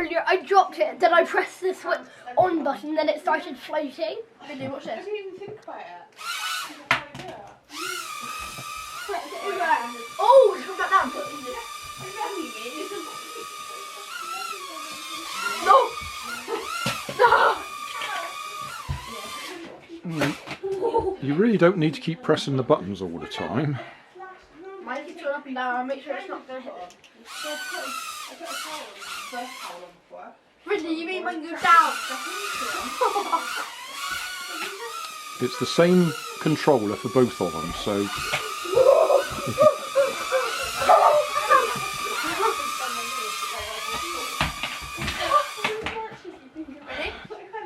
earlier, I dropped it, then I pressed the switch on button, then it started floating. Really, watch this. I didn't even think about it. Oh, it's come back down. You really don't need to keep pressing the buttons all the time. Mine keeps going up and down. I'll make sure it's not going to hit it. Really, you mean mine goes down? It's the same controller for both of them, so...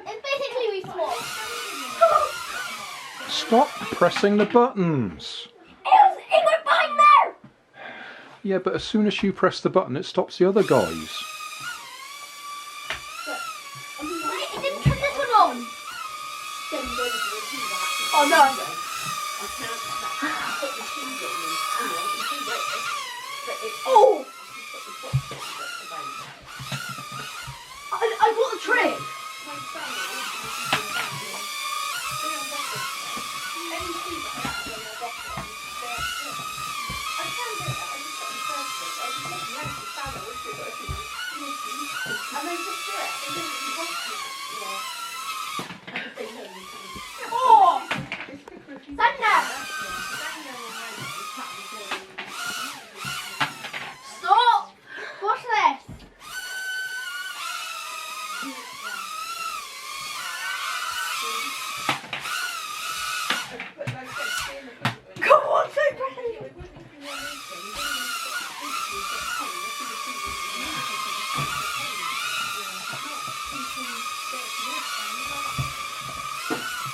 It's basically we swapped. Stop pressing the buttons! It went behind there! Yeah, but as soon as you press the button, it stops the other guys. It didn't turn this one on. Oh no. Oh! I got the trick. Oh! Thunder! Stop! Watch this! Come on, so brave!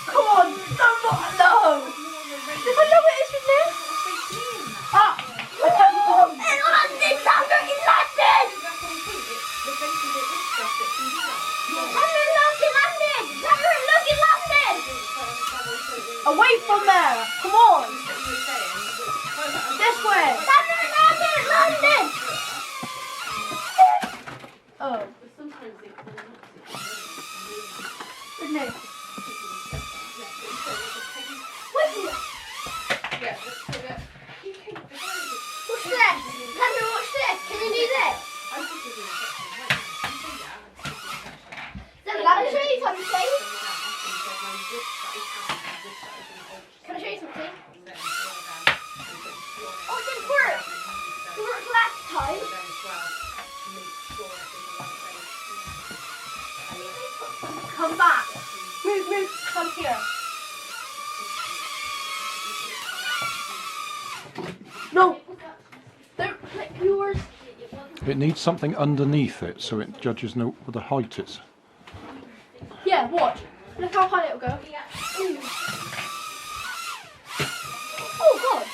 Come on, no! No! If I know what it is from this? Ah! It landed! Thunder, it landed! Thunder, look, it landed! Thunder, look, it landed! Away from there! Come on! This way! Thunder, it landed! It landed! Oh. No. What's this? What's this? Thunder, watch this. Can you do this? Let me show you something. Can I show you something? Oh, it didn't work. It worked last time. Come back. Move. Come here. No. Don't click yours. It needs something underneath it, so it judges what the height is. Yeah, watch. Look how high it'll go. Oh, God.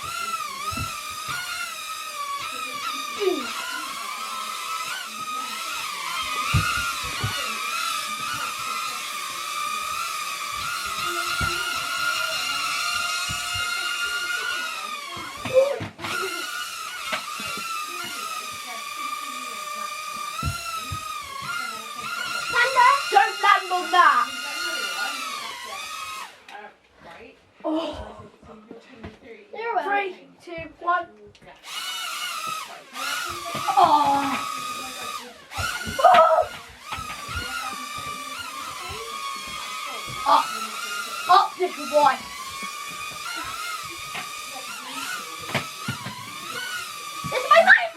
Don't land on that. Oh. 3, 2, 1. Oh. Up, little boy. It's my mind.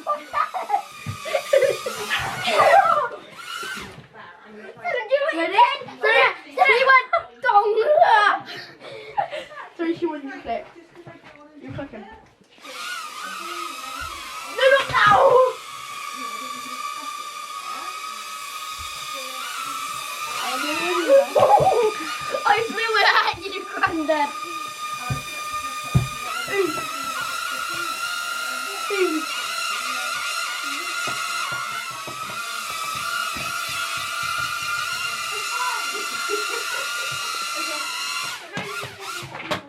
Ready? 3, 2, 1. Dong. 3, 2, 1. You click. You're clicking. No, not now. I flew it at you, Grandad.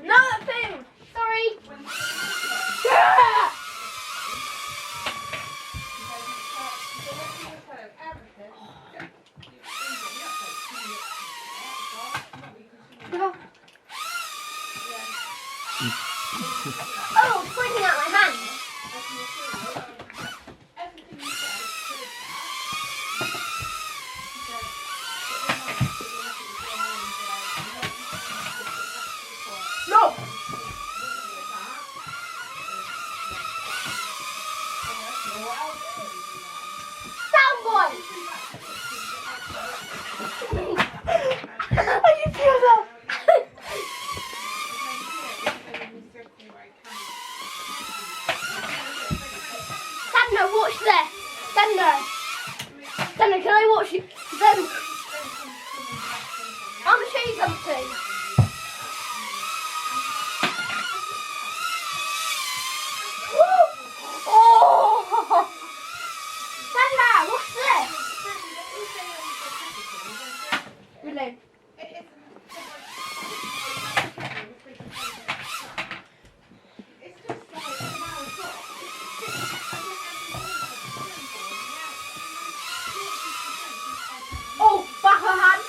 No, that failed. Sorry. Oh, it's pointing at my hand. No! Down, boy! How do you feel that? Daniel, watch this. Daniel, can I watch you? I'm gonna show you something. Oh! Daniel, what's this? Really? Oh, back her hand.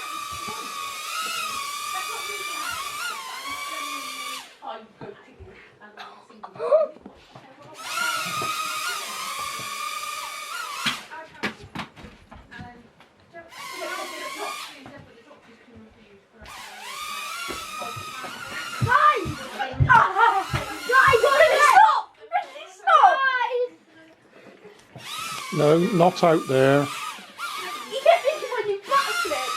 No, not out there. You kept thinking when you backflip.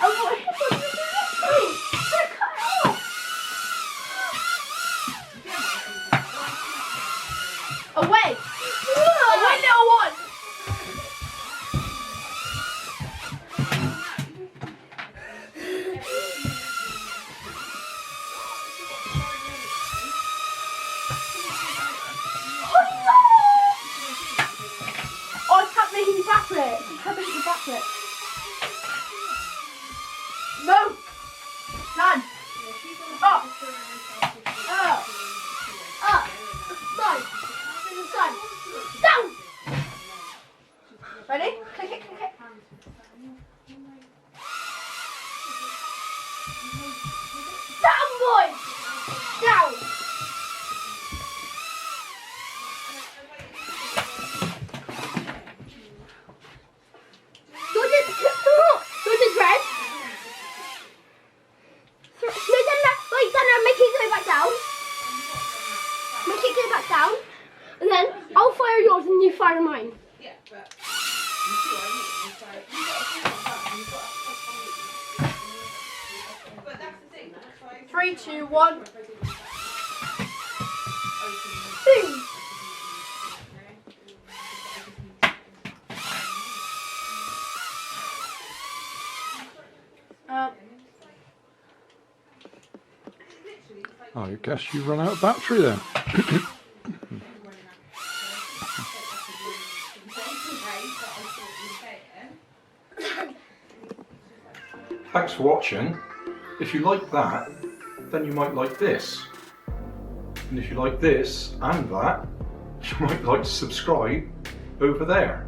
Oh, what did you do this thing? I'm gonna cut it off. Away. Away, little one. Oh, I can't make any backflip. I can't make any backflip. No. Land. Up. Up. Up. Side. Side. Down. Ready? Click it, click it. Down, boy. Down. Yours is red. No, wait, Dana, make it go back down. Make it go back down. And then I'll fire yours and you fire mine. Yeah, but you see what I mean? It's like, but that's the thing, that's why 3, 2, 1. Boom. I guess you run out of battery then. Thanks for watching. If you like that, then you might like this. And if you like this and that, you might like to subscribe over there.